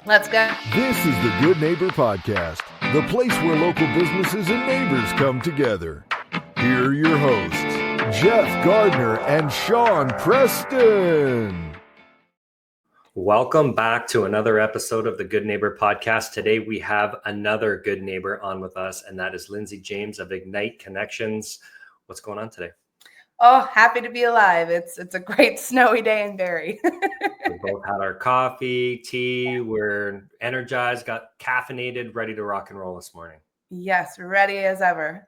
Let's go. This is the Good Neighbor Podcast, the place where local businesses and neighbors come together. Here are your hosts, Jeff Gardner and Sean Preston. Welcome back to another episode of the Good Neighbor Podcast. Today we have another good neighbor on with us, and that is Lindsay James of Ignite Connections. What's going on today? Oh, happy to be alive. It's a great snowy day in Barrie. We both had our coffee, tea. We're energized, got caffeinated, ready to rock and roll this morning. Yes, ready as ever.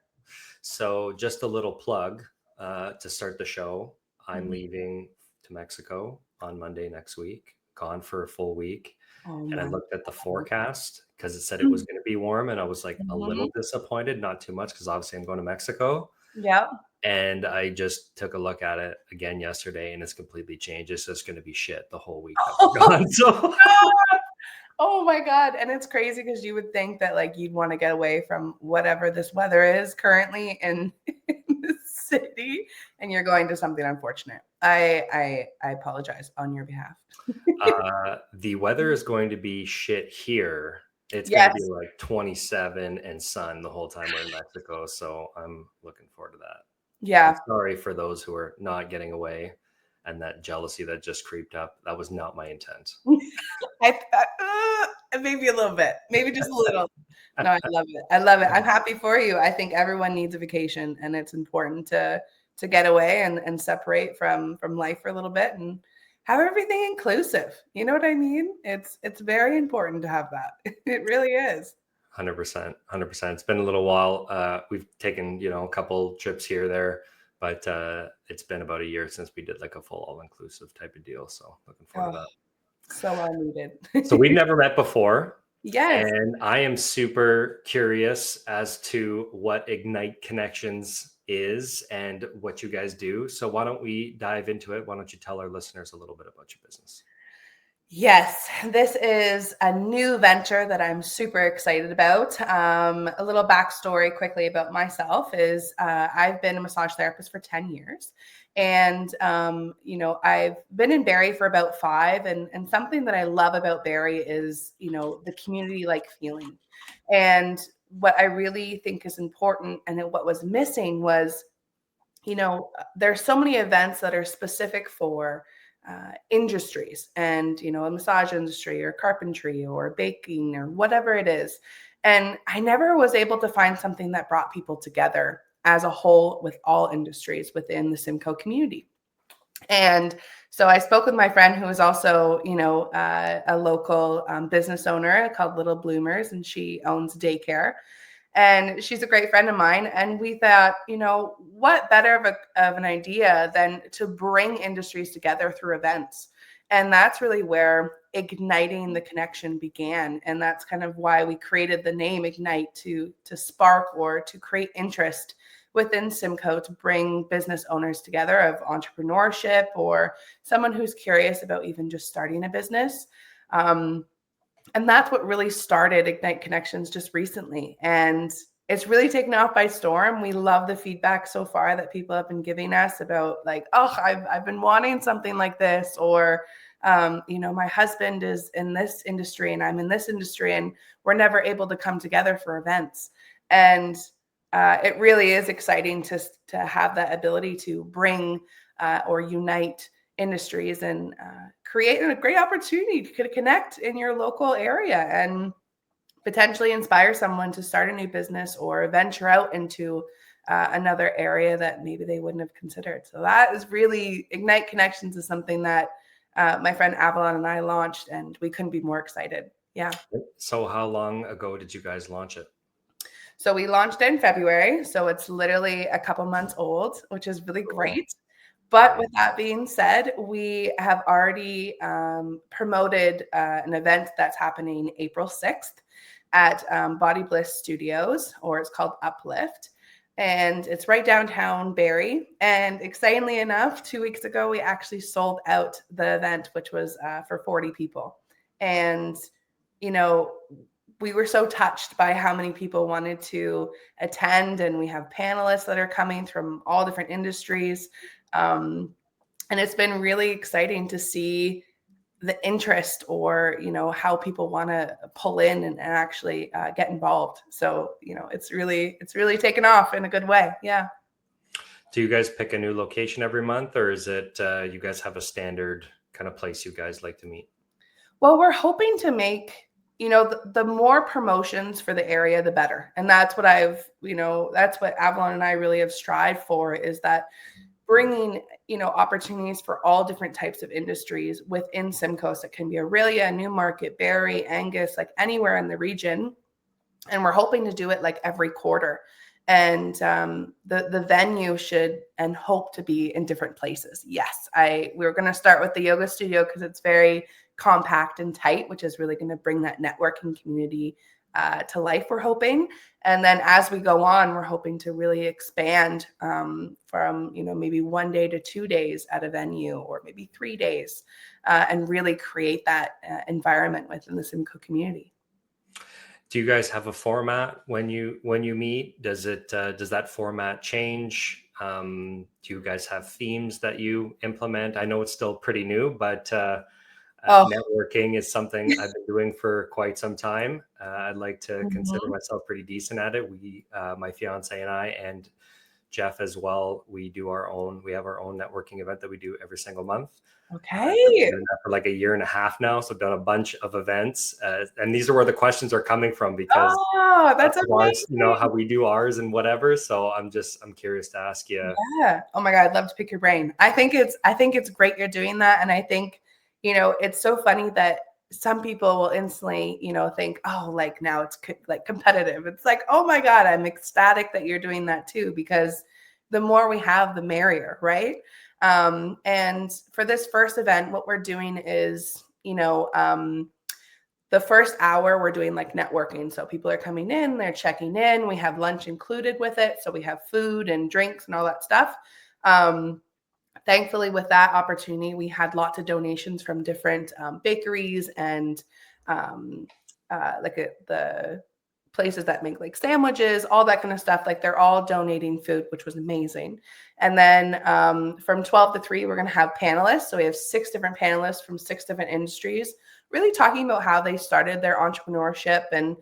So just a little plug to start the show. I'm leaving to Mexico on Monday next week, gone for a full week. And I looked at the forecast because it said it was going to be warm. And I was like a little disappointed, not too much, because obviously I'm going to Mexico. Yeah. And I just took a look at it again yesterday, and it's completely changed. It's just going to be shit the whole week that we're gone. So, oh my God. And it's crazy because you would think that like you'd want to get away from whatever this weather is currently in the city, and you're going to something unfortunate. I apologize on your behalf. the weather is going to be shit here. It's going to be like 27 and sun the whole time we're in Mexico. So I'm looking forward to that. Yeah. I'm sorry for those who are not getting away and that jealousy that just creeped up. That was not my intent. Maybe a little bit, maybe just a little. No, I love it. I love it. I'm happy for you. I think everyone needs a vacation, and it's important to get away and separate from life for a little bit and have everything inclusive. You know what I mean? It's very important to have that. It really is. 100%. It's been a little while. We've taken, a couple trips here or there, but it's been about a year since we did like a full all-inclusive type of deal. So looking forward to that. So well needed. So we've never met before. Yes. And I am super curious as to what Ignite Connections is and what you guys do. So why don't we dive into it? Why don't you tell our listeners a little bit about your business? Yes, this is a new venture that I'm super excited about. A little backstory quickly about myself is I've been a massage therapist for 10 years. And, I've been in Barrie for about 5. And something that I love about Barrie is, the community-like feeling. And what I really think is important and what was missing was, there's so many events that are specific for industries and, a massage industry or carpentry or baking or whatever it is. And I never was able to find something that brought people together as a whole with all industries within the Simcoe community. And so I spoke with my friend who is also, a local business owner called Little Bloomers, and she owns daycare. And she's a great friend of mine. And we thought, what better of an idea than to bring industries together through events. And that's really where igniting the connection began. And that's kind of why we created the name Ignite, to spark or to create interest within Simcoe, to bring business owners together of entrepreneurship or someone who's curious about even just starting a business. And that's what really started Ignite Connections just recently. And it's really taken off by storm. We love the feedback so far that people have been giving us about like, oh, I've been wanting something like this, or, my husband is in this industry and I'm in this industry, and we're never able to come together for events. And it really is exciting to have that ability to bring or unite industries and create a great opportunity to connect in your local area and potentially inspire someone to start a new business or venture out into another area that maybe they wouldn't have considered. So that is really, Ignite Connections is something that my friend Avalon and I launched, and we couldn't be more excited. Yeah. So how long ago did you guys launch it? So we launched it in February. So it's literally a couple months old, which is really great. But with that being said, we have already promoted an event that's happening April 6th at Body Bliss Studios, or it's called Uplift. And it's right downtown Barrie. And excitingly enough, 2 weeks ago, we actually sold out the event, which was for 40 people. And, we were so touched by how many people wanted to attend. And we have panelists that are coming from all different industries. And it's been really exciting to see the interest or, how people want to pull in and actually get involved. So, it's really taken off in a good way. Yeah. Do you guys pick a new location every month, or is it you guys have a standard kind of place you guys like to meet? Well, we're hoping to make, the more promotions for the area, the better. And that's what that's what Avalon and I really have strived for, is that bringing, opportunities for all different types of industries within Simcoe. It can be Aurelia, Newmarket, Barrie, Angus, like anywhere in the region. And we're hoping to do it like every quarter. And the venue should and hope to be in different places. Yes, we're going to start with the yoga studio because it's very compact and tight, which is really going to bring that networking community to life, we're hoping. And then as we go on, we're hoping to really expand from, maybe 1 day to 2 days at a venue, or maybe 3 days, and really create that environment within the Simcoe community. Do you guys have a format when you meet? Does that format change? Do you guys have themes that you implement? I know it's still pretty new, but networking is something I've been doing for quite some time. I'd like to consider myself pretty decent at it. We, my fiance and I, and Jeff as well, we have our own networking event that we do every single month. Okay. I've been doing that for like 1.5 years now. So I've done a bunch of events, and these are where the questions are coming from, because that's amazing. How we do ours and whatever. So I'm curious to ask you. Yeah. Oh my God, I'd love to pick your brain. I think it's great you're doing that. And I think, it's so funny that some people will instantly, think, oh, like now it's like competitive. It's like, oh my God, I'm ecstatic that you're doing that too, because the more we have, the merrier, right? And for this first event, what we're doing is, the first hour we're doing like networking. So people are coming in, they're checking in. We have lunch included with it. So we have food and drinks and all that stuff. Thankfully, with that opportunity, we had lots of donations from different bakeries and the places that make like sandwiches, all that kind of stuff. Like they're all donating food, which was amazing. And then from 12 to 3, we're going to have panelists. So we have 6 different panelists from 6 different industries, really talking about how they started their entrepreneurship and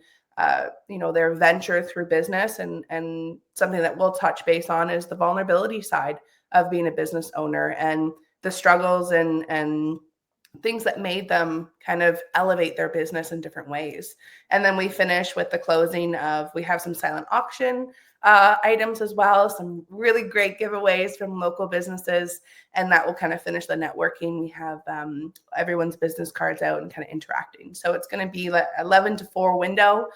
their venture through business. And something that we'll touch base on is the vulnerability side of being a business owner and the struggles and things that made them kind of elevate their business in different ways. And then we finish with the closing of, we have some silent auction items as well, some really great giveaways from local businesses, and that will kind of finish the networking. We have everyone's business cards out and kind of interacting. So it's going to be like 11 to 4 window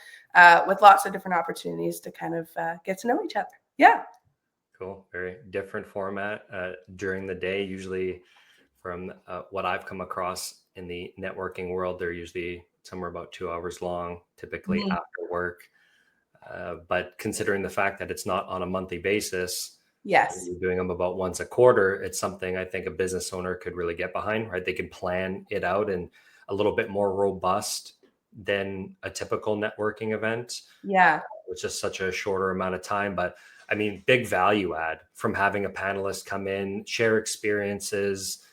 with lots of different opportunities to kind of get to know each other. Yeah. Cool. Very different format during the day. Usually from what I've come across in the networking world, they're usually somewhere about 2 hours long, typically after work. But considering the fact that it's not on a monthly basis, yes, you're doing them about once a quarter, it's something I think a business owner could really get behind, right? They can plan it out and a little bit more robust than a typical networking event. Yeah. Which is such a shorter amount of time. But I mean, big value add from having a panelist come in, share experiences.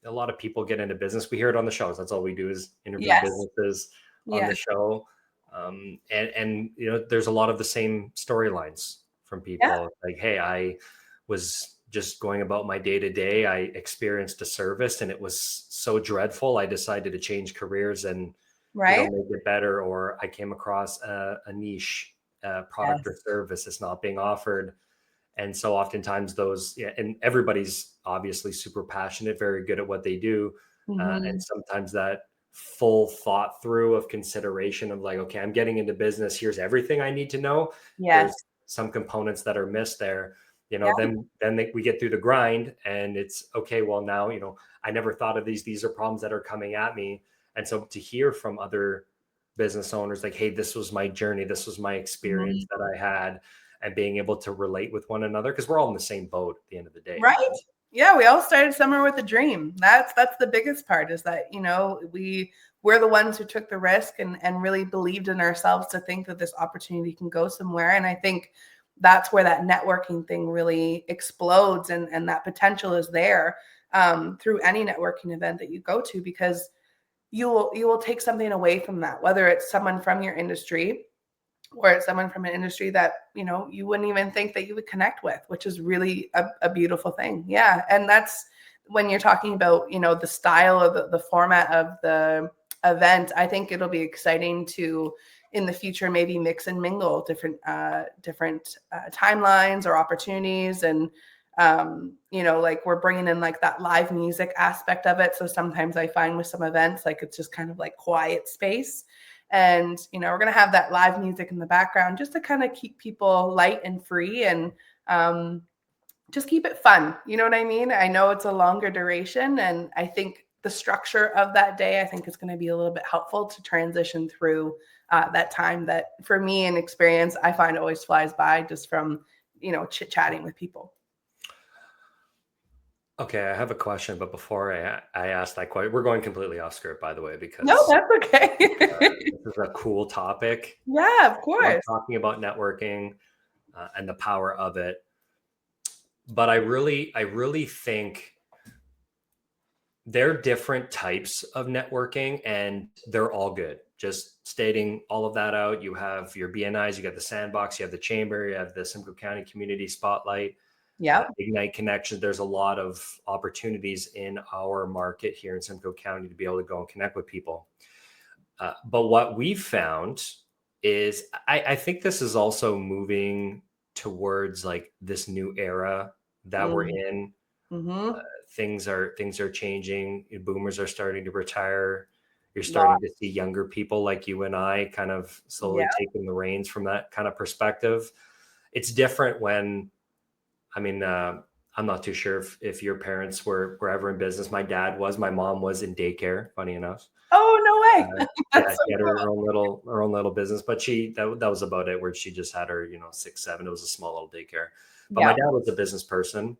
A lot of people get into business. We hear it on the shows. That's all we do is interview businesses on the show. And there's a lot of the same storylines from people. Like, hey, I was just going about my day to day. I experienced a service and it was so dreadful. I decided to change careers and make it better. Or I came across a niche product or service that's not being offered. And so oftentimes and everybody's obviously super passionate, very good at what they do. And sometimes that full thought through of consideration of like, okay, I'm getting into business. Here's everything I need to know. There's some components that are missed there. Then we get through the grind and it's okay. Well, now, I never thought of these. These are problems that are coming at me. And so to hear from other business owners, like, hey, this was my journey. This was my experience that I had, and being able to relate with one another, because we're all in the same boat at the end of the day. Right. Yeah. We all started somewhere with a dream. That's the biggest part, is that, we're the ones who took the risk and really believed in ourselves to think that this opportunity can go somewhere. And I think that's where that networking thing really explodes, and that potential is there. through any networking event that you go to, because you will take something away from that, whether it's someone from your industry or it's someone from an industry that, you wouldn't even think that you would connect with, which is really a beautiful thing. Yeah. And that's when you're talking about, the style of the format of the event. I think it'll be exciting to, in the future, maybe mix and mingle different timelines or opportunities. And, like we're bringing in like that live music aspect of it. So sometimes I find with some events, like it's just kind of like quiet space. And, we're going to have that live music in the background just to kind of keep people light and free and just keep it fun. You know what I mean? I know it's a longer duration, and I think the structure of that day, I think is going to be a little bit helpful to transition through that time that, for me, in experience, I find always flies by just from, chit-chatting with people. Okay, I have a question, but before I ask that question, we're going completely off script, by the way, because No, that's okay. this is a cool topic. Yeah, of I course. love talking about networking and the power of it. But I really think there are different types of networking, and they're all good. Just stating all of that out. You have your BNIs, you got the Sandbox, you have the Chamber, you have the Simcoe County Community Spotlight. Yeah. Ignite Connections. There's a lot of opportunities in our market here in Simcoe County to be able to go and connect with people. But what we've found is I think this is also moving towards like this new era that we're in. Mm-hmm. Things are changing. Boomers are starting to retire. You're starting to see younger people like you and I kind of slowly taking the reins from that kind of perspective. It's different when, I'm not too sure if your parents were ever in business. My dad was. My mom was in daycare, funny enough. Oh, no way. Yeah, she had her own little business, but that was about it, where she just had her, 6, 7. It was a small little daycare. But my dad was a business person.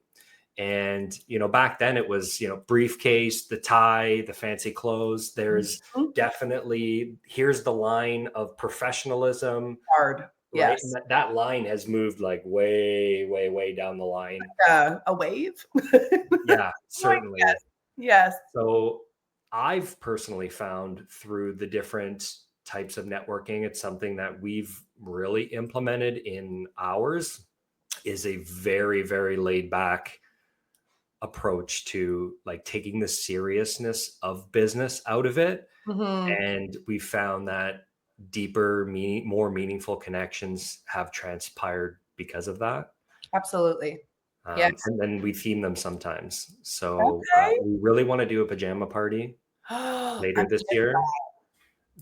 And, back then it was, briefcase, the tie, the fancy clothes. There's definitely, here's the line of professionalism. Hard. Right. Yes. And that line has moved like way, way, way down the line. A wave. Yeah, certainly. Yes. So I've personally found through the different types of networking, it's something that we've really implemented in ours, is a very, very laid back approach to like taking the seriousness of business out of it. Mm-hmm. And we found that deeper, more meaningful connections have transpired because of that. Absolutely. Yes. And then we theme them sometimes. So we really want to do a pajama party later this year.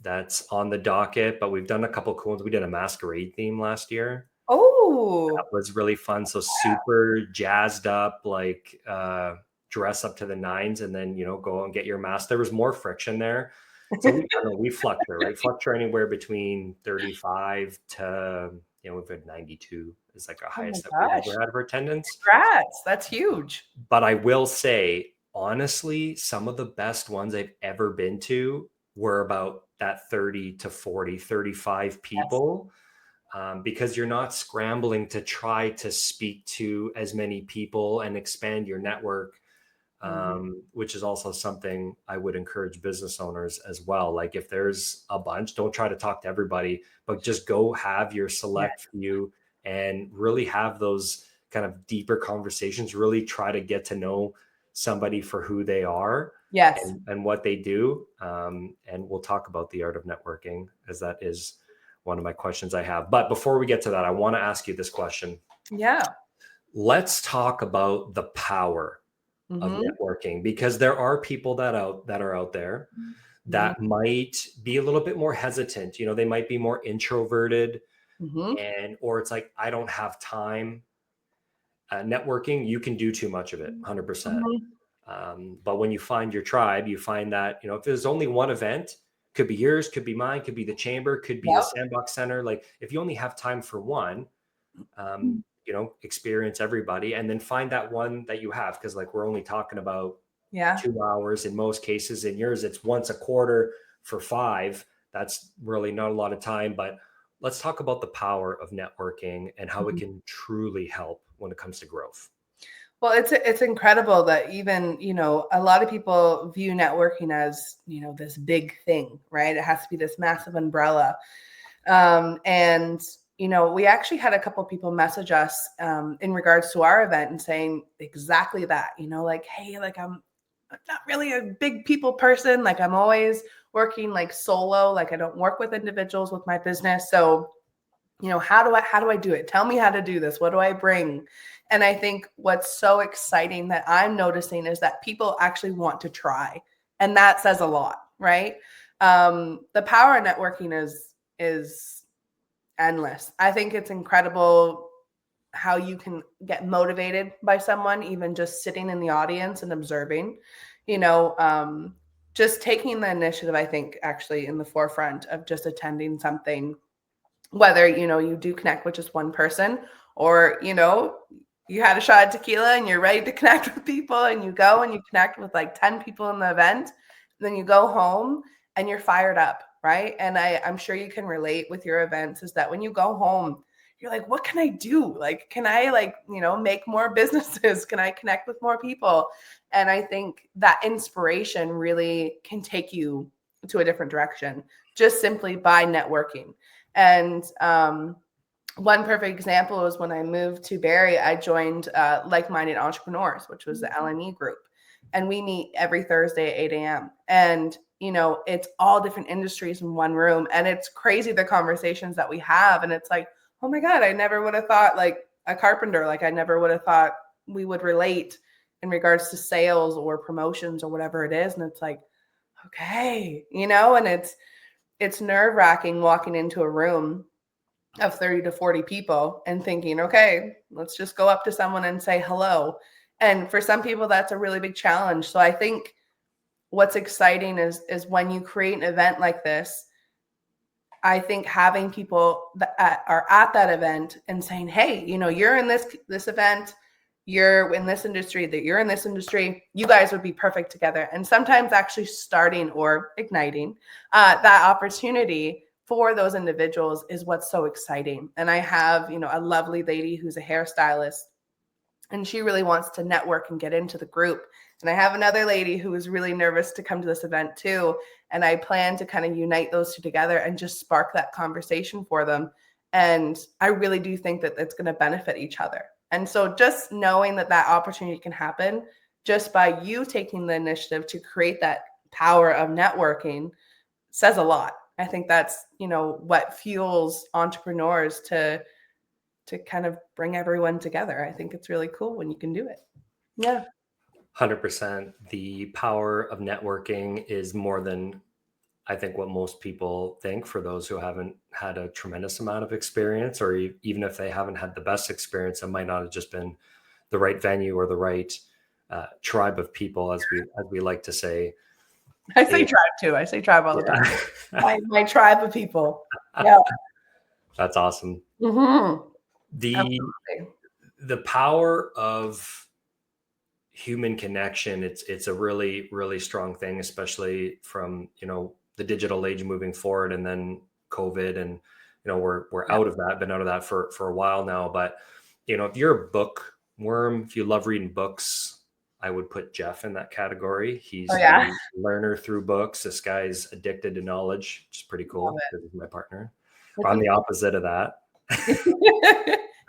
That's on the docket, but we've done a couple cool ones. We did a masquerade theme last year. Oh, that was really fun. So super jazzed up, like dress up to the nines, and then go and get your mask. There was more friction there, so we fluctuate, right? Fluctuate anywhere between 35 to we've had 92 is like our highest that we've ever had for attendance. Congrats, that's huge. But I will say, honestly, some of the best ones I've ever been to were about that 30 to 40, 35 people. Yes. Because you're not scrambling to try to speak to as many people and expand your network, which is also something I would encourage business owners as well. Like if there's a bunch, don't try to talk to everybody, but just go have your select few and really have those kind of deeper conversations, really try to get to know somebody for who they are. Yes. And what they do. And we'll talk about the art of networking, as that is one of my questions I have. But before we get to that, I want to ask you this question. Yeah. Let's talk about the power of networking, because there are people that are out there that might be a little bit more hesitant. They might be more introverted, or it's like, I don't have time. Networking, you can do too much of it, 100%. But when you find your tribe, you find that, if there's only one event, could be yours, could be mine, could be the Chamber, could be the Sandbox Center. Like if you only have time for one, experience everybody, and then find that one that you have. Cause like, we're only talking about 2 hours in most cases. In yours, it's once a quarter for 5. That's really not a lot of time, but let's talk about the power of networking and how it can truly help when it comes to growth. Well, it's incredible that even, a lot of people view networking as, this big thing, right? It has to be this massive umbrella. And, we actually had a couple of people message us in regards to our event and saying exactly that, like, hey, like I'm not really a big people person. Like I'm always working like solo, like I don't work with individuals with my business. So how do I do it? Tell me how to do this. What do I bring? And I think what's so exciting that I'm noticing is that people actually want to try, and that says a lot, right? The power of networking is endless. I think it's incredible how you can get motivated by someone even just sitting in the audience and observing, you know just taking the initiative, I think, actually in the forefront of just attending something, whether you do connect with just one person, or you had a shot of tequila and you're ready to connect with people, and you go and you connect with like 10 people in the event, then you go home and you're fired up, right? And I'm sure you can relate with your events, is that when you go home, you're like, what can I do? Like, can I make more businesses? Can I connect with more people? And I think that inspiration really can take you to a different direction just simply by networking. And one perfect example is when I moved to Barrie, I joined Like-Minded Entrepreneurs, which was the LME group. And we meet every Thursday at 8 a.m. And, it's all different industries in one room. And it's crazy the conversations that we have. And it's like, oh my God, I never would have thought like a carpenter, like I never would have thought we would relate in regards to sales or promotions or whatever it is. And it's like, okay, and it's nerve-wracking walking into a room of 30 to 40 people and thinking, okay, let's just go up to someone and say hello. And for some people, that's a really big challenge. So I think what's exciting is when you create an event like this, I think having people that are at that event and saying, hey, you're in this event, you're in this industry, that you're in this industry, you guys would be perfect together. And sometimes actually starting or igniting that opportunity for those individuals is what's so exciting. And I have, a lovely lady who's a hairstylist, and she really wants to network and get into the group. And I have another lady who is really nervous to come to this event too. And I plan to kind of unite those two together and just spark that conversation for them. And I really do think that it's going to benefit each other. And so just knowing that that opportunity can happen just by you taking the initiative to create that power of networking says a lot. I think that's, what fuels entrepreneurs to kind of bring everyone together. I think it's really cool when you can do it. Yeah. 100%. The power of networking is more than, I think, what most people think, for those who haven't had a tremendous amount of experience, or even if they haven't had the best experience, it might not have just been the right venue or the right tribe of people, as we like to say. I say tribe too. I say tribe all the time. My tribe of people. Yeah. That's awesome. Mm-hmm. The power of human connection, it's a really, really strong thing, especially from, the digital age moving forward, and then COVID, and, we're out of that, been out of that for a while now. But, if you're a bookworm, if you love reading books, I would put Jeff in that category. He's a learner through books. This guy's addicted to knowledge, which is pretty cool. He's my partner. I'm the opposite of that.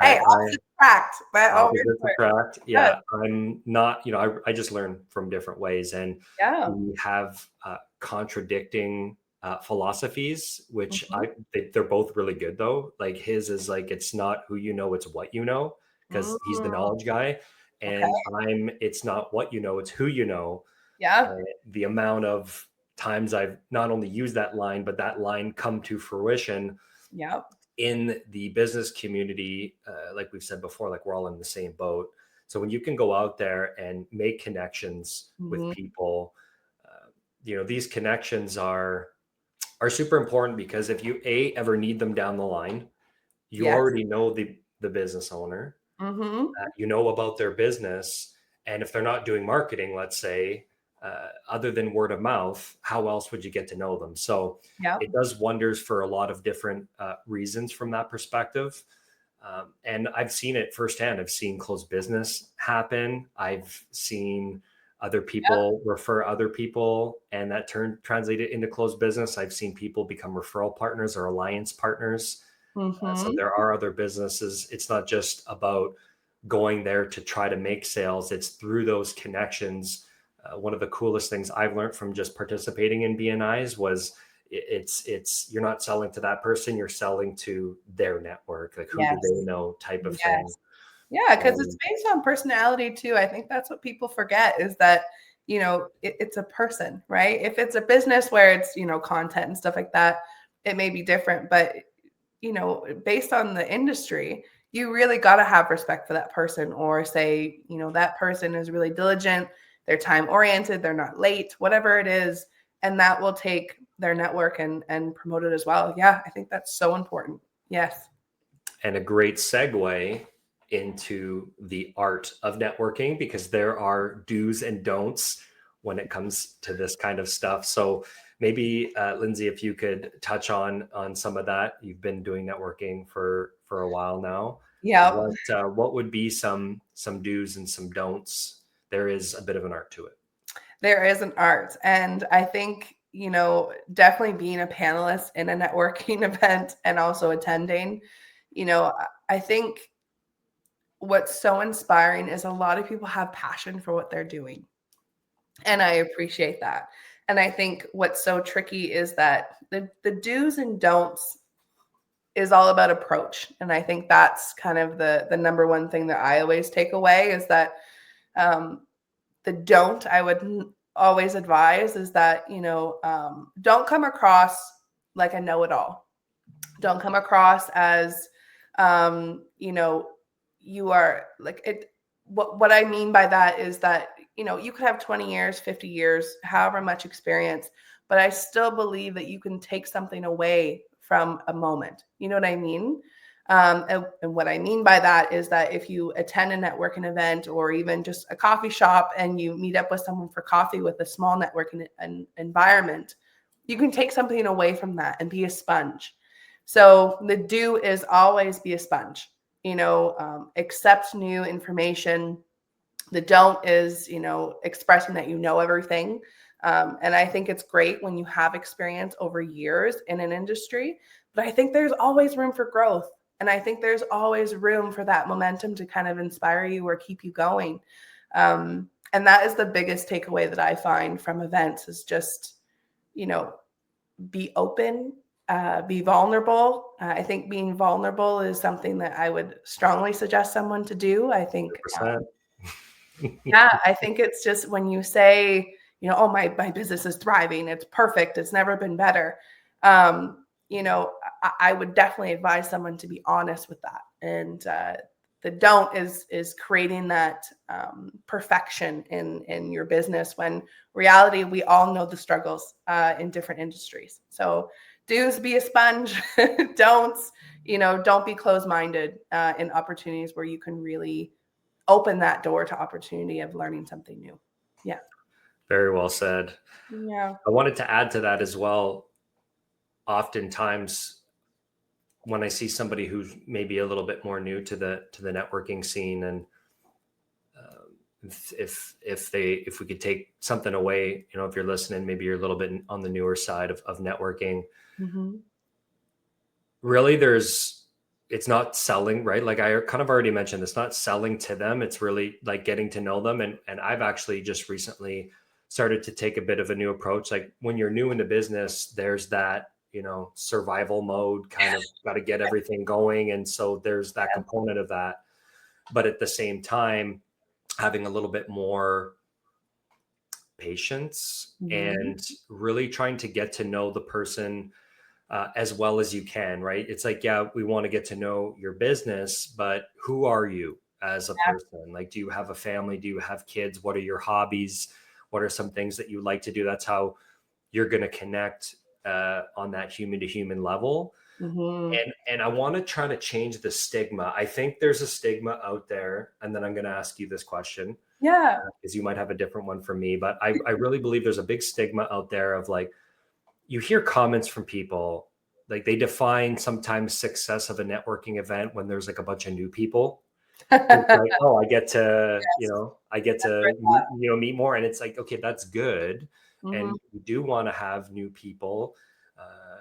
Hey, opposite attract. Opposites attract. Yeah, I'm not. I just learn from different ways, and we have contradicting philosophies, which they're both really good though. Like his is like, it's not who you know, it's what you know, because he's the knowledge guy, and it's not what you know, it's who you know. Yeah. The amount of times I've not only used that line, but that line come to fruition. Yeah. In the business community, like we've said before, like we're all in the same boat. So when you can go out there and make connections with people, these connections are super important, because if you ever need them down the line, you already know the business owner, you know about their business. And if they're not doing marketing, let's say, other than word of mouth, how else would you get to know them? So it does wonders for a lot of different reasons from that perspective. And I've seen it firsthand. I've seen closed business happen. I've seen other people refer other people, and that translated into closed business. I've seen people become referral partners or alliance partners. So there are other businesses. It's not just about going there to try to make sales. It's through those connections. One of the coolest things I've learned from just participating in BNIs was it's you're not selling to that person, you're selling to their network, like who do they know type of thing. Yeah, because it's based on personality too. I think that's what people forget is that, it's a person, right? If it's a business where it's, content and stuff like that, it may be different. But, based on the industry, you really got to have respect for that person, or say, that person is really diligent, they're time oriented, they're not late, whatever it is. And that will take their network and promote it as well. Yeah, I think that's so important. Yes. And a great segue into the art of networking, because there are do's and don'ts when it comes to this kind of stuff. So maybe Lindsay, if you could touch on some of that. You've been doing networking for a while now. Yeah. What would be some do's and some don'ts? There is a bit of an art to it. There is an art. And I think, definitely being a panelist in a networking event and also attending, I think what's so inspiring is a lot of people have passion for what they're doing. And I appreciate that. And I think what's so tricky is that the do's and don'ts is all about approach. And I think that's kind of the number one thing that I always take away is that the don't I would always advise is that, don't come across like a know-it-all. Don't come across as, you are like it. What I mean by that is that, you could have 20 years, 50 years, however much experience, but I still believe that you can take something away from a moment. You know what I mean? And what I mean by that is that if you attend a networking event or even just a coffee shop and you meet up with someone for coffee with a small networking environment, you can take something away from that and be a sponge. So the do is always be a sponge, accept new information. The don't is, expressing that you know everything. And I think it's great when you have experience over years in an industry, but I think there's always room for growth. And I think there's always room for that momentum to kind of inspire you or keep you going. And that is the biggest takeaway that I find from events is just, be open, be vulnerable. I think being vulnerable is something that I would strongly suggest someone to do. I think, I think it's just when you say, oh, my business is thriving, it's perfect, it's never been better. I would definitely advise someone to be honest with that. And the don't is creating that perfection in your business, when reality, we all know the struggles in different industries. So do's, be a sponge. Don'ts, don't be closed-minded in opportunities where you can really open that door to opportunity of learning something new. Yeah. Very well said. Yeah. I wanted to add to that as well. Oftentimes when I see somebody who's maybe a little bit more new to the networking scene, and if we could take something away, if you're listening, maybe you're a little bit on the newer side of networking. Mm-hmm. Really, it's not selling, right? Like I kind of already mentioned, it's not selling to them. It's really like getting to know them. And I've actually just recently started to take a bit of a new approach. Like when you're new into business, there's that, survival mode, kind of got to get everything going. And so there's that component of that. But at the same time, having a little bit more patience and really trying to get to know the person as well as you can, right? It's like, yeah, we want to get to know your business, but who are you as a person? Like, do you have a family? Do you have kids? What are your hobbies? What are some things that you like to do? That's how you're going to connect on that human to human level. Mm-hmm. And I want to try to change the stigma. I think there's a stigma out there, and then I'm going to ask you this question. Yeah. Because you might have a different one from me, but I really believe there's a big stigma out there of like, you hear comments from people, like they define sometimes success of a networking event when there's like a bunch of new people. It's like, oh, I get to, meet more. And it's like, okay, that's good. Mm-hmm. And we do want to have new people,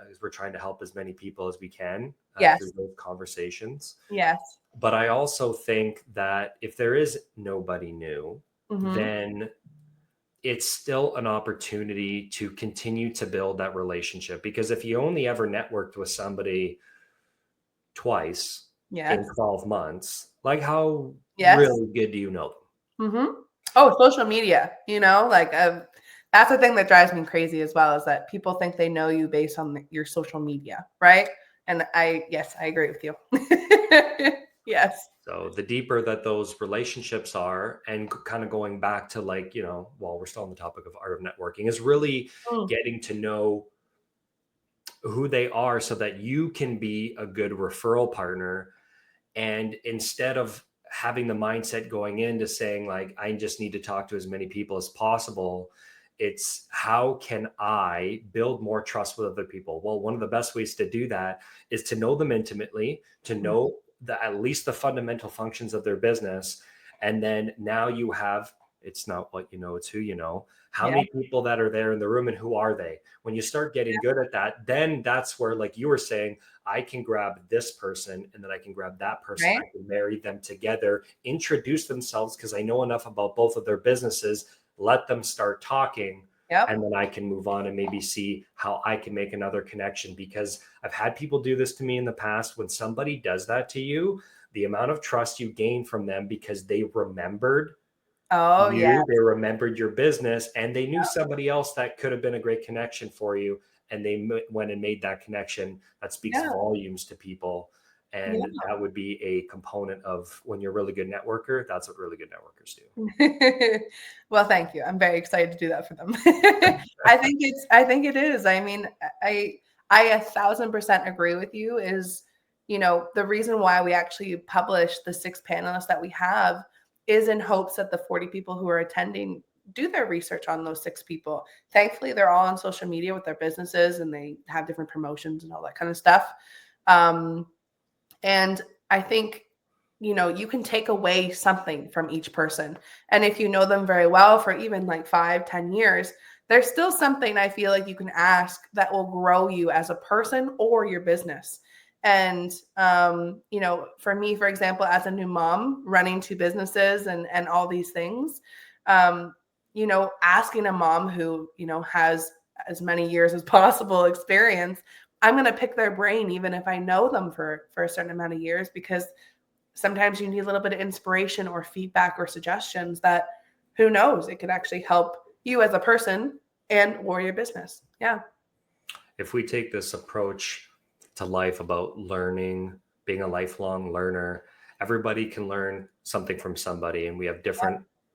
because we're trying to help as many people as we can through those conversations. Yes. But I also think that if there is nobody new, then it's still an opportunity to continue to build that relationship. Because if you only ever networked with somebody twice in 12 months, like how really good do you know them? Oh, social media, like that's the thing that drives me crazy as well, is that people think they know you based on your social media, right? And I agree with you. Yes. So the deeper that those relationships are, and kind of going back to like, while we're still on the topic of art of networking, is really getting to know who they are so that you can be a good referral partner. And instead of having the mindset going into saying like, I just need to talk to as many people as possible, it's how can I build more trust with other people? Well, one of the best ways to do that is to know them intimately, to know at least the fundamental functions of their business. And then now you have, it's not what you know, it's who you know. How many people that are there in the room and who are they? When you start getting good at that, then that's where, like you were saying, I can grab this person and then I can grab that person. Right. I can marry them together, introduce themselves because I know enough about both of their businesses, let them start talking. And then I can move on and maybe see how I can make another connection, because I've had people do this to me in the past. When somebody does that to you, the amount of trust you gain from them because they remembered they remembered your business, and they knew somebody else that could have been a great connection for you. And they went and made that connection. That speaks volumes to people. And that would be a component of when you're a really good networker. That's what really good networkers do. Well, thank you. I'm very excited to do that for them. I think it is. I mean, I 1,000% agree with you. Is, the reason why we actually publish the 6 panelists that we have is in hopes that the 40 people who are attending do their research on those 6 people. Thankfully, they're all on social media with their businesses and they have different promotions and all that kind of stuff. And I think, you can take away something from each person. And if you know them very well for even like 5-10 years, there's still something I feel like you can ask that will grow you as a person or your business. And, for me, for example, as a new mom running 2 businesses and all these things, asking a mom who, has as many years as possible experience, I'm going to pick their brain, even if I know them for a certain amount of years, because sometimes you need a little bit of inspiration or feedback or suggestions that, who knows, it could actually help you as a person or your business. Yeah. If we take this approach to life about learning, being a lifelong learner, everybody can learn something from somebody. And we have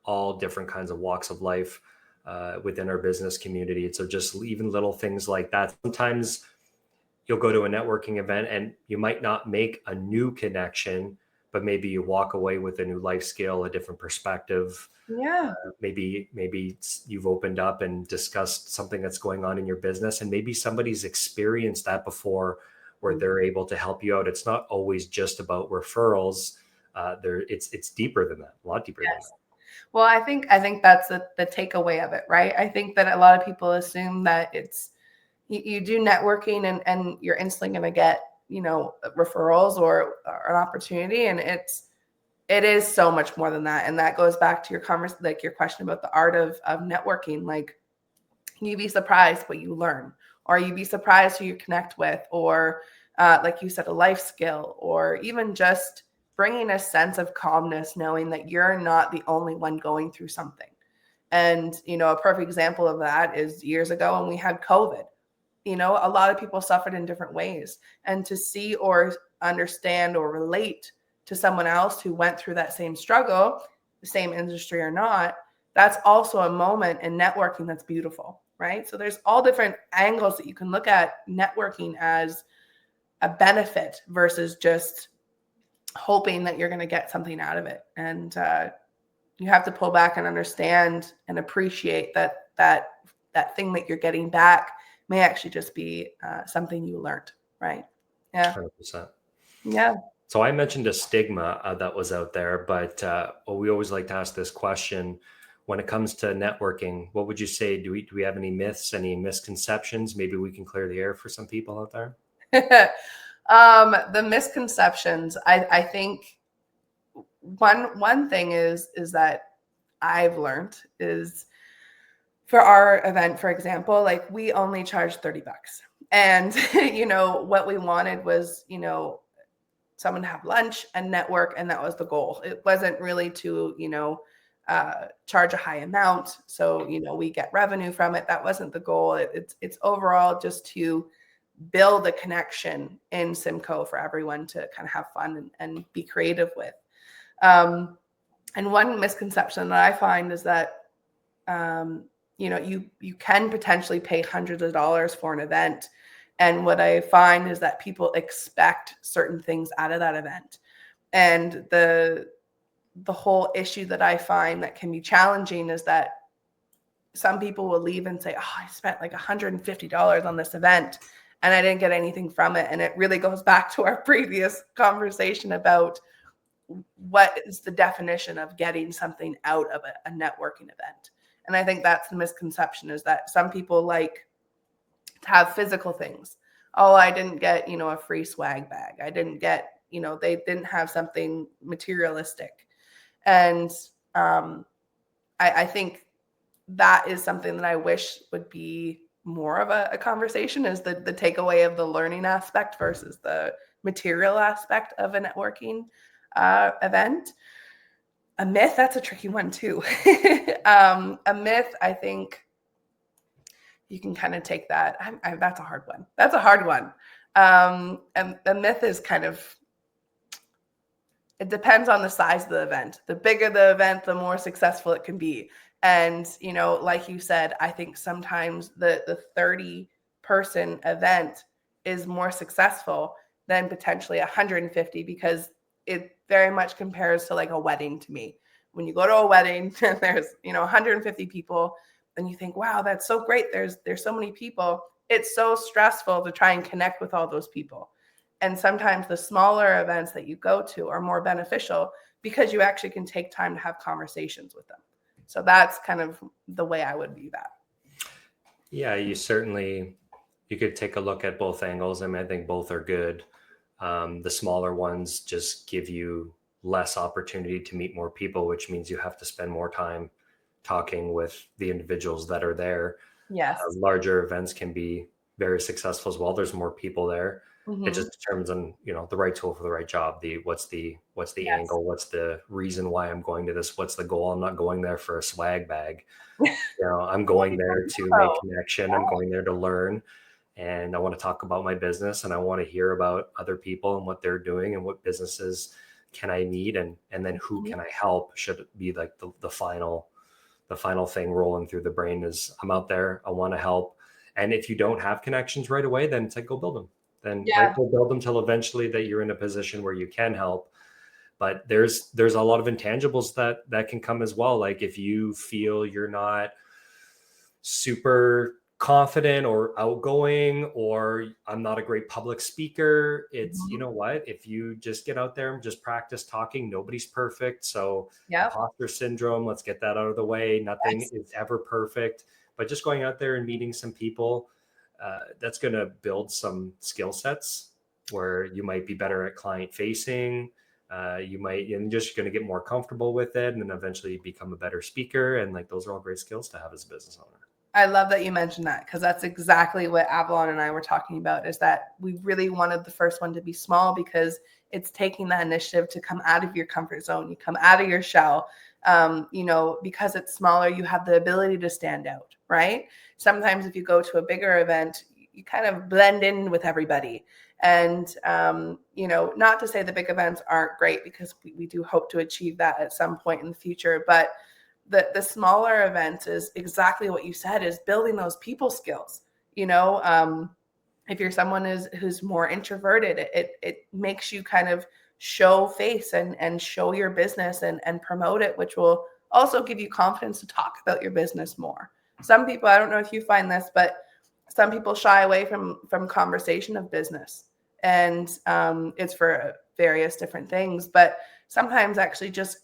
all different kinds of walks of life within our business community. And so just even little things like that. Sometimes you'll go to a networking event and you might not make a new connection, but maybe you walk away with a new life skill, a different perspective. Yeah. Maybe you've opened up and discussed something that's going on in your business, and maybe somebody's experienced that before where they're able to help you out. It's not always just about referrals. It's deeper than that, a lot deeper than that. Well, I think that's the takeaway of it, right? I think that a lot of people assume that it's, you do networking and you're instantly going to get, referrals or an opportunity. And it is so much more than that. And that goes back to your your question about the art of networking. Like, you'd be surprised what you learn, or you'd be surprised who you connect with, or like you said, a life skill, or even just bringing a sense of calmness, knowing that you're not the only one going through something. And, a perfect example of that is years ago when we had COVID. A lot of people suffered in different ways, and to see or understand or relate to someone else who went through that same struggle, the same industry or not, that's also a moment in networking that's beautiful, right? So there's all different angles that you can look at networking as a benefit versus just hoping that you're going to get something out of it. And you have to pull back and understand and appreciate that thing that you're getting back may actually just be something you learned, Right. Yeah. 100%. Yeah. So I mentioned a stigma that was out there, but we always like to ask this question. When it comes to networking, what would you say? Do we have any myths, any misconceptions? Maybe we can clear the air for some people out there. The misconceptions, I think one thing is that I've learned is for our event, for example, like we only charge $30. And, what we wanted was, someone to have lunch and network. And that was the goal. It wasn't really to, charge a high amount. So, we get revenue from it. That wasn't the goal. It's overall just to build a connection in Simcoe for everyone to kind of have fun and be creative with. And one misconception that I find is that, you can potentially pay hundreds of dollars for an event. And what I find is that people expect certain things out of that event. And the whole issue that I find that can be challenging is that some people will leave and say, oh, I spent like $150 on this event and I didn't get anything from it. And it really goes back to our previous conversation about what is the definition of getting something out of a networking event. And I think that's the misconception, is that some people like to have physical things. Oh, I didn't get, a free swag bag. I didn't get, they didn't have something materialistic. And I think that is something that I wish would be more of a conversation, is the takeaway of the learning aspect versus the material aspect of a networking event. A myth, that's a tricky one too. A myth, I think you can kind of take that. That's a hard one. That's a hard one. And the myth is kind of, it depends on the size of the event. The bigger the event, the more successful it can be. And, like you said, I think sometimes the 30-person event is more successful than potentially 150, because it very much compares to like a wedding to me. When you go to a wedding and there's, 150 people and you think, wow, that's so great. There's so many people. It's so stressful to try and connect with all those people. And sometimes the smaller events that you go to are more beneficial because you actually can take time to have conversations with them. So that's kind of the way I would view that. Yeah, you could take a look at both angles. I mean, I think both are good. The smaller ones just give you less opportunity to meet more people, which means you have to spend more time talking with the individuals that are there. Yes. Larger events can be very successful as well. There's more people there. Mm-hmm. It just determines on, the right tool for the right job. What's the yes. angle? What's the reason why I'm going to this? What's the goal? I'm not going there for a swag bag. I'm going there to make connection. I'm going there to learn. And I want to talk about my business, and I want to hear about other people and what they're doing and what businesses can I meet, and then who can I help, should it be like the final thing rolling through the brain is I'm out there, I want to help. And if you don't have connections right away, then it's like, go build them. Then go build them till eventually that you're in a position where you can help. But there's a lot of intangibles that can come as well. Like if you feel you're not super confident or outgoing, or I'm not a great public speaker, it's you know what, if you just get out there and just practice talking, nobody's perfect. So imposter syndrome, let's get that out of the way. Nothing is ever perfect, but just going out there and meeting some people, that's going to build some skill sets where you might be better at client facing. You're just going to get more comfortable with it, and then eventually become a better speaker. And like, those are all great skills to have as a business owner. I love that you mentioned that, because that's exactly what Avalon and I were talking about, is that we really wanted the first one to be small, because it's taking that initiative to come out of your comfort zone. You come out of your shell, because it's smaller, you have the ability to stand out, right? Sometimes if you go to a bigger event, you kind of blend in with everybody. And, not to say the big events aren't great, because we do hope to achieve that at some point in the future, but the smaller events is exactly what you said, is building those people skills. If you're someone who's more introverted, it makes you kind of show face and show your business and promote it, which will also give you confidence to talk about your business more. Some people, I don't know if you find this, but some people shy away from conversation of business. and it's for various different things. But sometimes actually just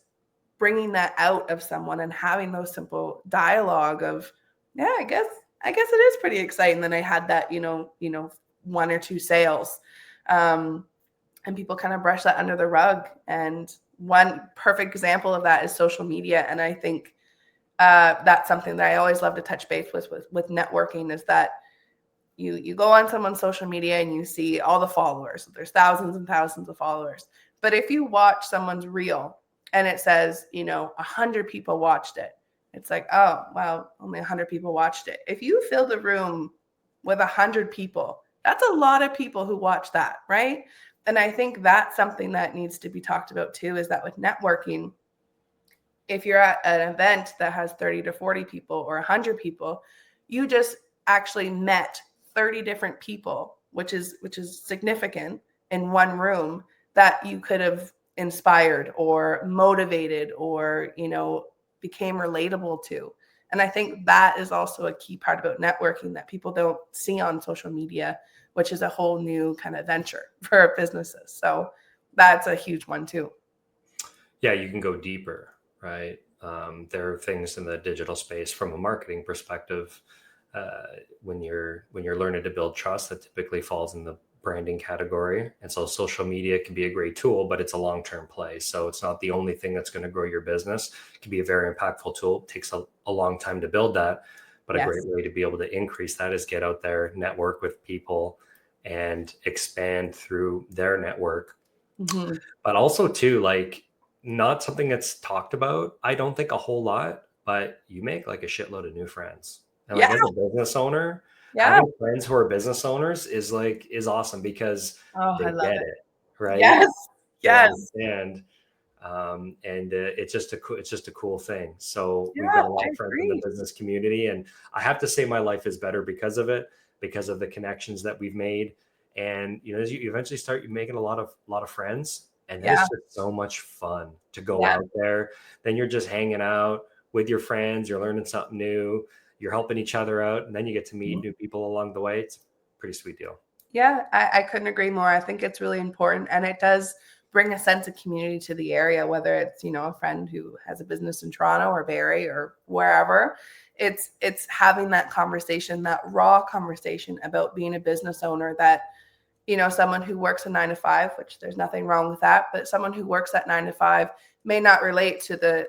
bringing that out of someone and having those simple dialogue of, yeah, I guess it is pretty exciting. Then I had that, one or two sales, and people kind of brush that under the rug. And one perfect example of that is social media. And I think that's something that I always love to touch base with networking, is that you go on someone's social media and you see all the followers. There's thousands and thousands of followers. But if you watch someone's reel and it says, 100 people watched it, it's like, oh, wow, only 100 people watched it. If you fill the room with 100 people, that's a lot of people who watch that, right? And I think that's something that needs to be talked about too, is that with networking, if you're at an event that has 30 to 40 people or 100 people, you just actually met 30 different people, which is significant, in one room, that you could have inspired or motivated or, became relatable to. And I think that is also a key part about networking that people don't see on social media, which is a whole new kind of venture for businesses. So that's a huge one too. Yeah, you can go deeper, right? There are things in the digital space from a marketing perspective, when you're learning to build trust, that typically falls in the branding category. And so social media can be a great tool, but it's a long-term play. So it's not the only thing that's going to grow your business. It can be a very impactful tool. It takes a long time to build that, but a great way to be able to increase that is get out there, network with people, and expand through their network. Mm-hmm. But also too, like, not something that's talked about, I don't think, a whole lot, but you make like a shitload of new friends. And like, as a business owner, having friends who are business owners is awesome, because they get it, right? Yes. And it's just a cool thing. So we've got a lot of friends in the business community, and I have to say my life is better because of it, because of the connections that we've made. And as you eventually start making a lot of friends, and then it's just so much fun to go out there. Then you're just hanging out with your friends, you're learning something new, you're helping each other out, and then you get to meet new people along the way. It's a pretty sweet deal. Yeah, I couldn't agree more. I think it's really important, and it does bring a sense of community to the area, whether it's, a friend who has a business in Toronto or Barrie or wherever. It's having that conversation, that raw conversation about being a business owner, that, someone who works a 9 to 5, which there's nothing wrong with that, but someone who works at 9 to 5 may not relate to the,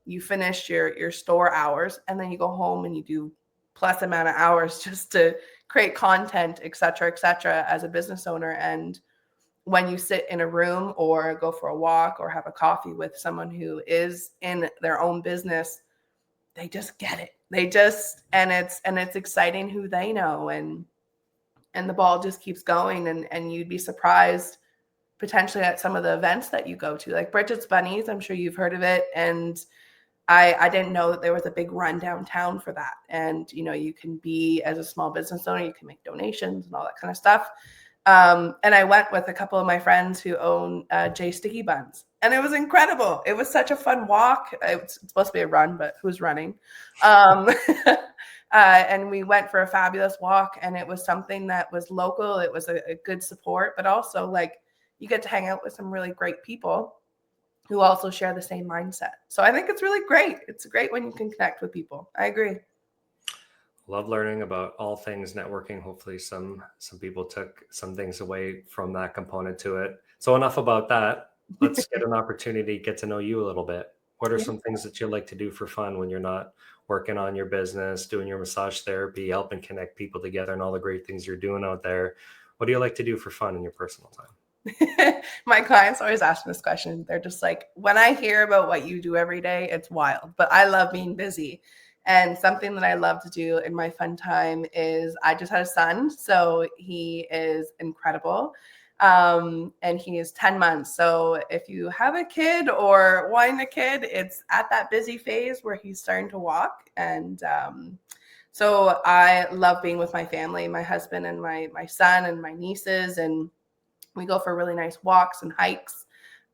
you finish your store hours and then you go home and you do plus amount of hours just to create content, et cetera, as a business owner. And when you sit in a room or go for a walk or have a coffee with someone who is in their own business, they just get it. And it's exciting who they know, and the ball just keeps going, and you'd be surprised potentially at some of the events that you go to, like Bridget's Bunnies. I'm sure you've heard of it. And I didn't know that there was a big run downtown for that. And, you can be, as a small business owner, you can make donations and all that kind of stuff. And I went with a couple of my friends who own J Sticky Buns, and it was incredible. It was such a fun walk. It's supposed to be a run, but who's running? And we went for a fabulous walk, and it was something that was local. It was a good support, but also, like, you get to hang out with some really great people who also share the same mindset. So I think it's really great. It's great when you can connect with people. I agree. Love learning about all things networking. Hopefully some people took some things away from that component to it. So enough about that. Let's get an opportunity to get to know you a little bit. What are some things that you like to do for fun when you're not working on your business, doing your massage therapy, helping connect people together, and all the great things you're doing out there? What do you like to do for fun in your personal time? My clients always ask me this question. They're just like, when I hear about what you do every day, it's wild, but I love being busy. And something that I love to do in my fun time is, I just had a son, so he is incredible. And he is 10 months. So if you have a kid or wanting a kid, it's at that busy phase where he's starting to walk. And so I love being with my family, my husband and my son and my nieces, and we go for really nice walks and hikes.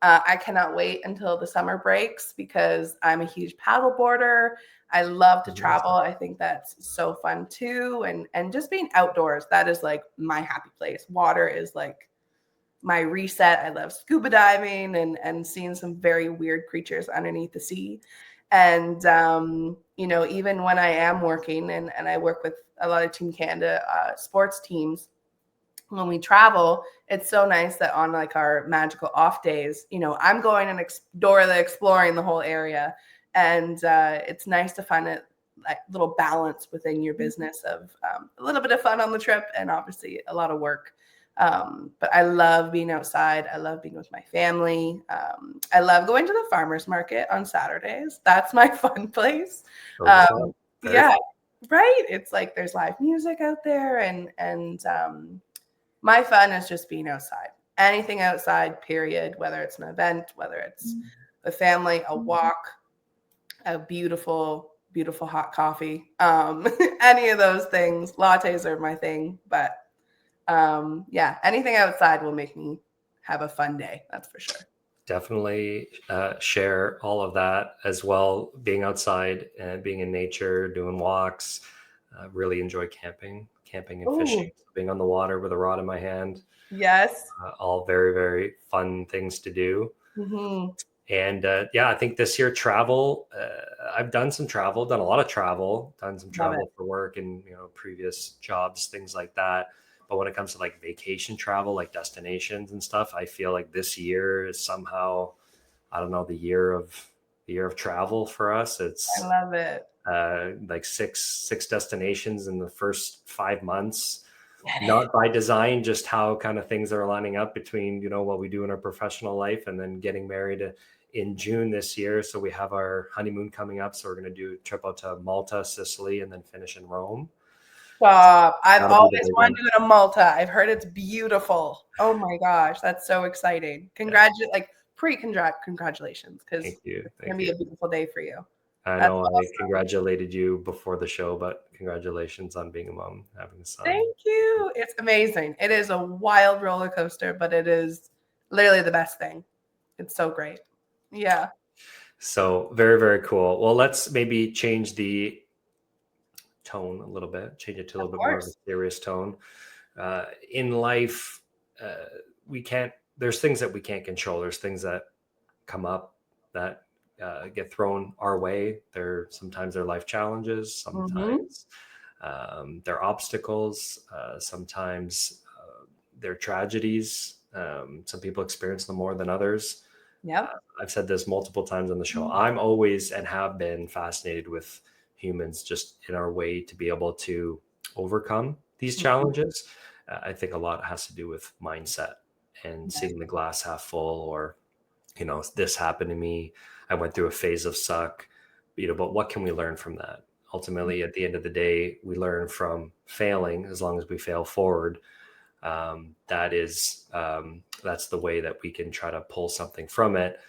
I cannot wait until the summer breaks because I'm a huge paddle boarder. I love to travel. I think that's so fun too. And just being outdoors, that is like my happy place. Water is like my reset. I love scuba diving and seeing some very weird creatures underneath the sea. And, even when I am working and I work with a lot of Team Canada sports teams, when we travel, it's so nice that on like our magical off days, I'm going and exploring the whole area. And it's nice to find a little balance within your business of a little bit of fun on the trip and obviously a lot of work. But I love being outside. I love being with my family. I love going to the farmer's market on Saturdays. That's my fun place. Yeah, right. It's like there's live music out there and my fun is just being outside. Anything outside, period, whether it's an event, whether it's a family, a walk, a beautiful, beautiful hot coffee. Any of those things. Lattes are my thing. But anything outside will make me have a fun day. That's for sure. Definitely share all of that as well. Being outside and being in nature, doing walks. Really enjoy camping and fishing, being on the water with a rod in my hand. Yes. All very, very fun things to do. Mm-hmm. And I think this year travel, I've done a lot of travel, done some travel for work and, previous jobs, things like that. But when it comes to like vacation travel, like destinations and stuff, I feel like this year is somehow, I don't know, the year of travel for us. I love it. Like six destinations in the first 5 months, not by design, just how kind of things are lining up between, what we do in our professional life and then getting married in June this year. So we have our honeymoon coming up. So we're going to do a trip out to Malta, Sicily, and then finish in Rome. Stop. I've always wanted to go to Malta. I've heard it's beautiful. Oh my gosh. That's so exciting. Congratulations because it's going to be a beautiful day for you. I know I congratulated you before the show, but congratulations on being a mom, having a son. Thank you. It's amazing. It is a wild roller coaster, but it is literally the best thing. It's so great. Yeah. So very, very cool. Well, let's maybe change the tone a little bit, change it to a little bit more of a serious tone. In life, there's things that we can't control. There's things that come up that get thrown our way. Sometimes they're life challenges, sometimes they're obstacles, sometimes they're tragedies. Some people experience them more than others. Yeah, I've said this multiple times on the show. I'm always and have been fascinated with humans just in our way to be able to overcome these challenges. I think a lot has to do with mindset and seeing the glass half full, or this happened to me. I went through a phase of suck, but what can we learn from that? Ultimately, at the end of the day, we learn from failing. As long as we fail forward, that's the way that we can try to pull something from it.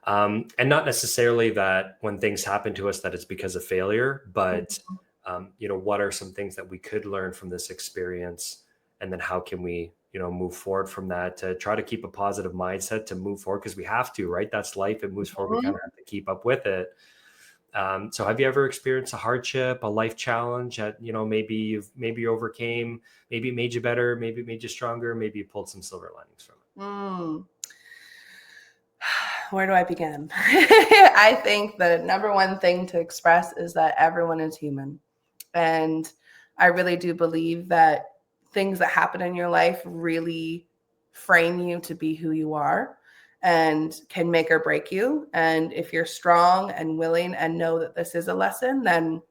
And not necessarily that when things happen to us that it's because of failure, but what are some things that we could learn from this experience, and then how can we move forward from that to try to keep a positive mindset to move forward, because we have to, right? That's life. It moves forward. We kind of have to keep up with it. So have you ever experienced a hardship, a life challenge that, maybe you overcame, maybe it made you better, maybe it made you stronger, maybe you pulled some silver linings from it? Where do I begin? I think the number one thing to express is that everyone is human. And I really do believe that things that happen in your life really frame you to be who you are and can make or break you. And if you're strong and willing and know that this is a lesson, then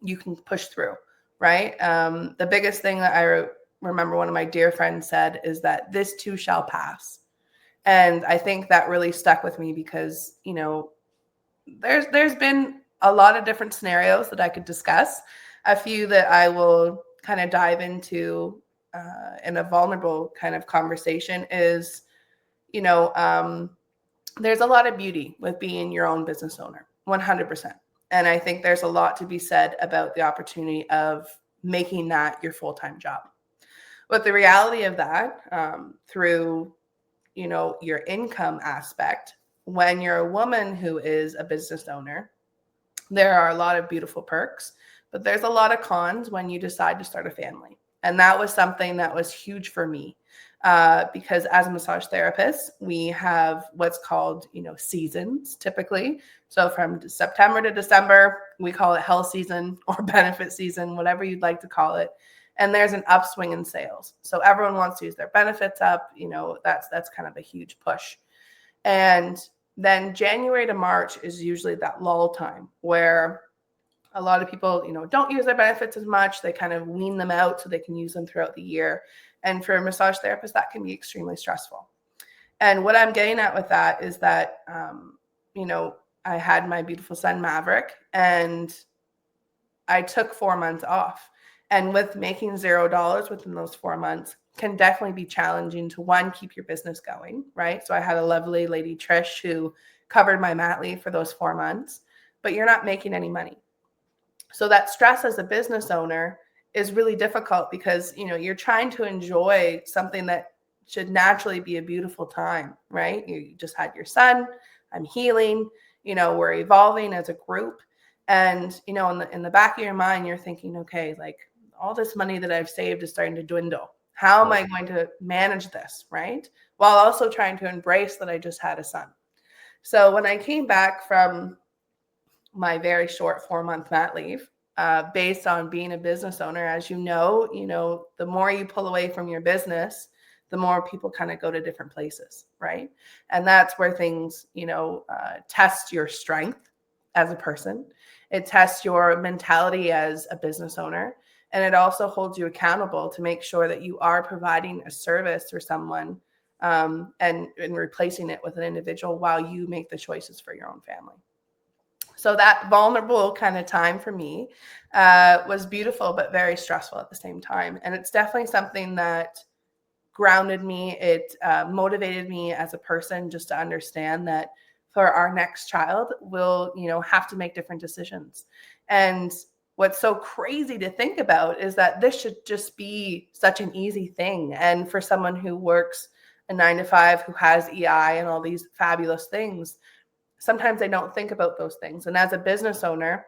you can push through, right? The biggest thing that I remember one of my dear friends said is that this too shall pass. And I think that really stuck with me because, there's been a lot of different scenarios that I could discuss. A few that I will kind of dive into in a vulnerable kind of conversation is, there's a lot of beauty with being your own business owner, 100%. And I think there's a lot to be said about the opportunity of making that your full-time job. But the reality of that through your income aspect, when you're a woman who is a business owner, there are a lot of beautiful perks, but there's a lot of cons when you decide to start a family. And that was something that was huge for me, because as a massage therapist, we have what's called, seasons typically. So from September to December, we call it health season or benefit season, whatever you'd like to call it. And there's an upswing in sales. So everyone wants to use their benefits up. That's kind of a huge push. And then January to March is usually that lull time where a lot of people, don't use their benefits as much. They kind of wean them out so they can use them throughout the year. And for a massage therapist, that can be extremely stressful. And what I'm getting at with that is that, I had my beautiful son, Maverick, and I took 4 months off. And with making $0 within those 4 months can definitely be challenging to, one, keep your business going, right? So I had a lovely lady, Trish, who covered my mat leave for those 4 months, but you're not making any money. So that stress as a business owner is really difficult because, you're trying to enjoy something that should naturally be a beautiful time, right? You just had your son, I'm healing, we're evolving as a group. And, in the back of your mind, you're thinking, okay, like all this money that I've saved is starting to dwindle. How am I going to manage this, right? While also trying to embrace that I just had a son. So when I came back from my very short 4-month mat leave, based on being a business owner, as you know, the more you pull away from your business, the more people kind of go to different places, right? And that's where things, test your strength as a person. It tests your mentality as a business owner. And it also holds you accountable to make sure that you are providing a service for someone, and replacing it with an individual while you make the choices for your own family. So that vulnerable kind of time for me was beautiful, but very stressful at the same time. And it's definitely something that grounded me. It motivated me as a person just to understand that for our next child, we'll, have to make different decisions. And what's so crazy to think about is that this should just be such an easy thing. And for someone who works a 9-to-5, who has EI and all these fabulous things, sometimes they don't think about those things. And as a business owner,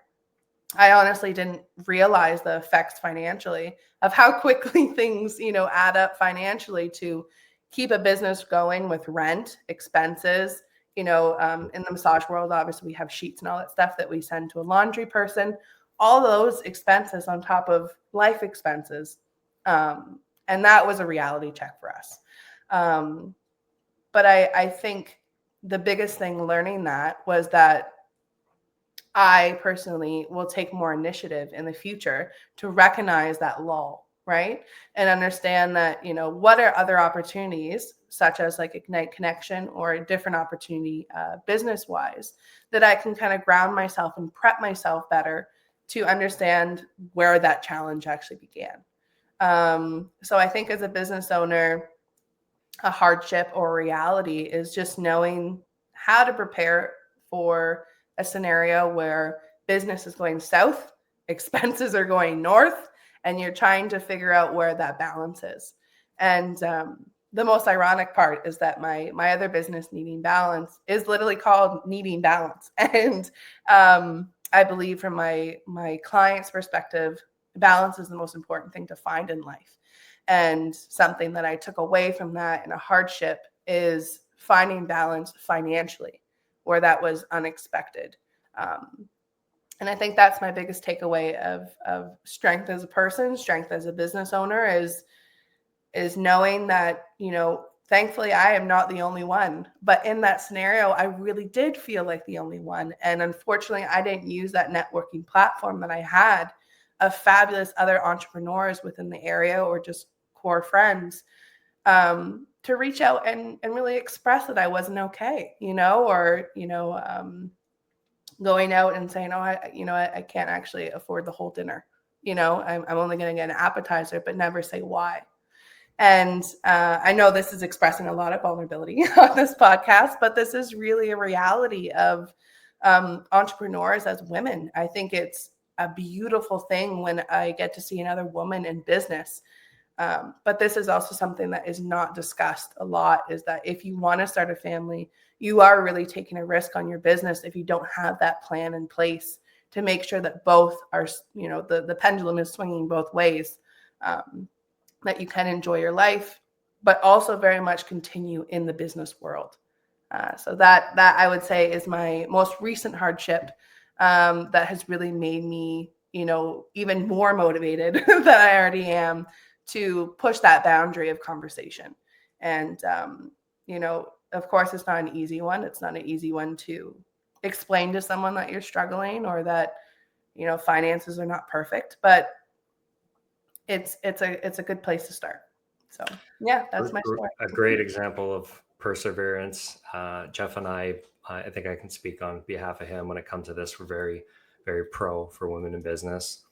I honestly didn't realize the effects financially of how quickly things, add up financially to keep a business going with rent, expenses. In the massage world, obviously we have sheets and all that stuff that we send to a laundry person, all those expenses on top of life expenses. And that was a reality check for us. But I think the biggest thing learning that was that I personally will take more initiative in the future to recognize that lull, right? And understand that, what are other opportunities, such as like Ignite Connection or a different opportunity business-wise, that I can kind of ground myself and prep myself better to understand where that challenge actually began. So I think as a business owner, a hardship or reality is just knowing how to prepare for a scenario where business is going south, expenses are going north, and you're trying to figure out where that balance is. And the most ironic part is that my other business, Needing Balance, is literally called Needing Balance. And I believe from my client's perspective, balance is the most important thing to find in life. And something that I took away from that in a hardship is finding balance financially, where that was unexpected. And I think that's my biggest takeaway of strength as a person, strength as a business owner is knowing that, thankfully I am not the only one. But in that scenario, I really did feel like the only one. And unfortunately, I didn't use that networking platform that I had of fabulous other entrepreneurs within the area or just core friends, to reach out and really express that I wasn't okay, or, going out and saying, oh, I can't actually afford the whole dinner. I'm only going to get an appetizer, but never say why. And I know this is expressing a lot of vulnerability on this podcast, but this is really a reality of entrepreneurs as women. I think it's a beautiful thing when I get to see another woman in business But this is also something that is not discussed a lot, is that if you want to start a family, you are really taking a risk on your business if you don't have that plan in place to make sure that both are, the pendulum is swinging both ways, that you can enjoy your life, but also very much continue in the business world. So that I would say is my most recent hardship, that has really made me, even more motivated than I already am to push that boundary of conversation. And, of course, it's not an easy one. It's not an easy one to explain to someone that you're struggling, or that, finances are not perfect, but it's a good place to start. So yeah, that's my story. A great example of perseverance. Jeff and I think I can speak on behalf of him when it comes to this. We're very, very pro for women in business,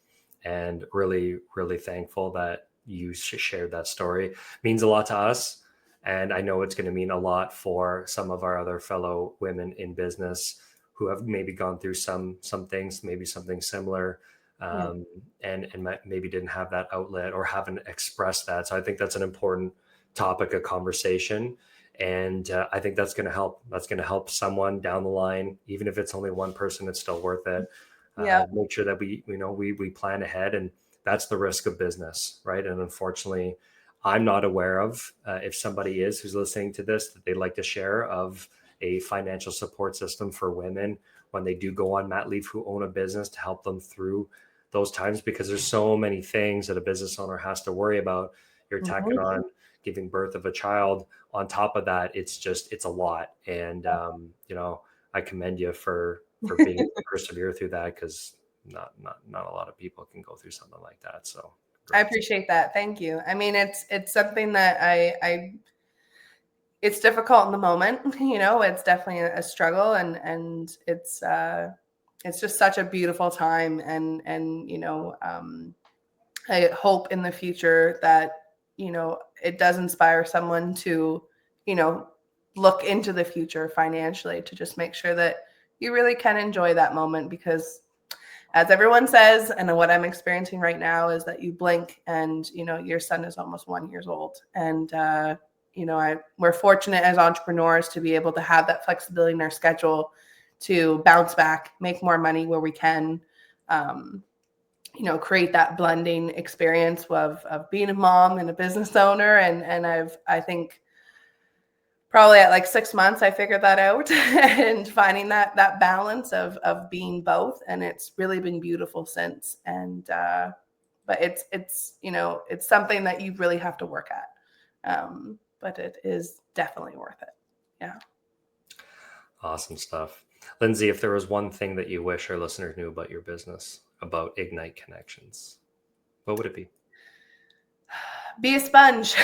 and really, really thankful that you shared that story. It means a lot to us. And I know it's going to mean a lot for some of our other fellow women in business who have maybe gone through some things, maybe something similar, and maybe didn't have that outlet or haven't expressed that. So I think that's an important topic of conversation. And I think that's going to help. That's going to help someone down the line, even if it's only one person, it's still worth it. Make sure that we plan ahead, and that's the risk of business, right? And unfortunately, I'm not aware of, if somebody is who's listening to this, that they'd like to share of a financial support system for women when they do go on mat leave, who own a business, to help them through those times, because there's so many things that a business owner has to worry about. You're tacking on giving birth of a child. On top of that, it's a lot. And, I commend you for being able to persevere through that, because not a lot of people can go through something like that. So I appreciate that. Thank you. I mean, it's something that it's difficult in the moment, it's definitely a struggle, and it's just such a beautiful time. And I hope in the future that, it does inspire someone to, look into the future financially, to just make sure that you really can enjoy that moment, because as everyone says, and what I'm experiencing right now, is that you blink and, your son is almost 1 year old. And, we're fortunate as entrepreneurs to be able to have that flexibility in our schedule to bounce back, make more money where we can, create that blending experience of being a mom and a business owner. And I think probably at like 6 months, I figured that out and finding that balance of being both. And it's really been beautiful since. And, but it's something that you really have to work at. But it is definitely worth it. Yeah. Awesome stuff. Lindsay, if there was one thing that you wish our listeners knew about your business, about Ignite Connections, what would it be? Be a sponge.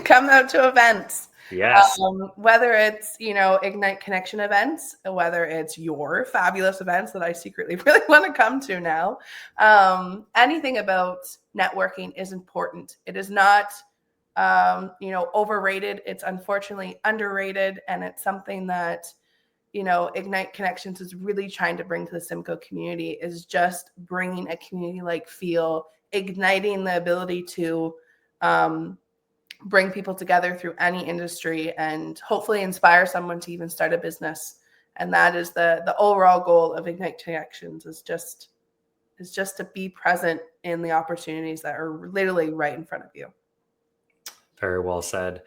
Come out to events. Yes. Whether it's, Ignite Connection events, whether it's your fabulous events that I secretly really want to come to now, anything about networking is important. It is not, overrated. It's unfortunately underrated. And it's something that, Ignite Connections is really trying to bring to the Simcoe community, is just bringing a community-like feel, igniting the ability to, bring people together through any industry, and hopefully inspire someone to even start a business. And that is the overall goal of Ignite Connections, is just to be present in the opportunities that are literally right in front of you. Very well said.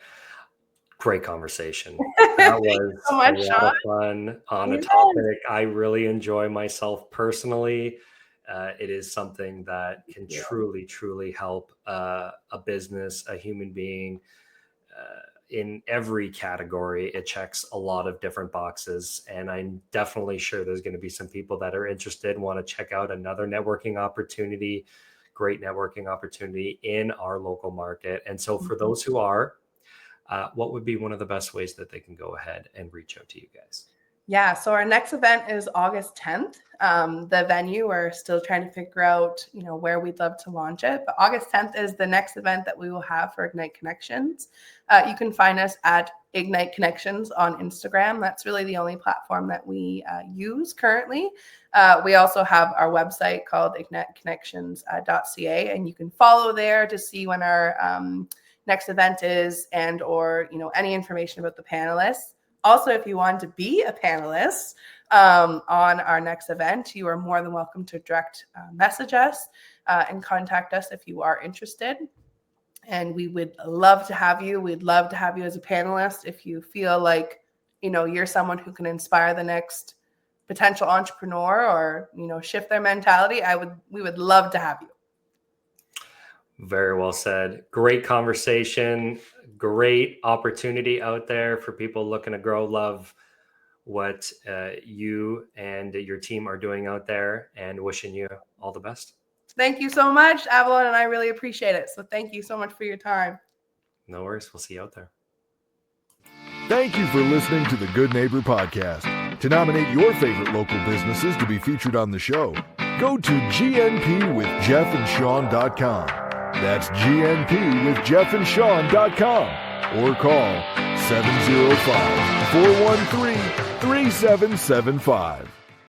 Great conversation. That was so much, a lot of fun on a topic I really enjoy myself personally. It is something that can truly, truly help a business, a human being, in every category. It checks a lot of different boxes. And I'm definitely sure there's going to be some people that are interested and want to check out another networking opportunity, great networking opportunity in our local market. And so for those who are, what would be one of the best ways that they can go ahead and reach out to you guys? Yeah, so our next event is August 10th. The venue, we're still trying to figure out, where we'd love to launch it. But August 10th is the next event that we will have for Ignite Connections. You can find us at Ignite Connections on Instagram. That's really the only platform that we use currently. We also have our website called igniteconnections.ca, and you can follow there to see when our next event is, and or any information about the panelists. Also, if you want to be a panelist on our next event, you are more than welcome to direct message us and contact us if you are interested. And we would love to have you. We'd love to have you as a panelist if you feel like, you're someone who can inspire the next potential entrepreneur or, shift their mentality. We would love to have you. Very well said. Great conversation. Great opportunity out there for people looking to grow. Love what you and your team are doing out there, and wishing you all the best. Thank you so much, Avalon, and I really appreciate it. So thank you so much for your time. No worries. We'll see you out there. Thank you for listening to the Good Neighbor Podcast. To nominate your favorite local businesses to be featured on the show, go to gnpwithjeffandsean.com. That's gnpwithjeffandsean.com or call 705-413-3775.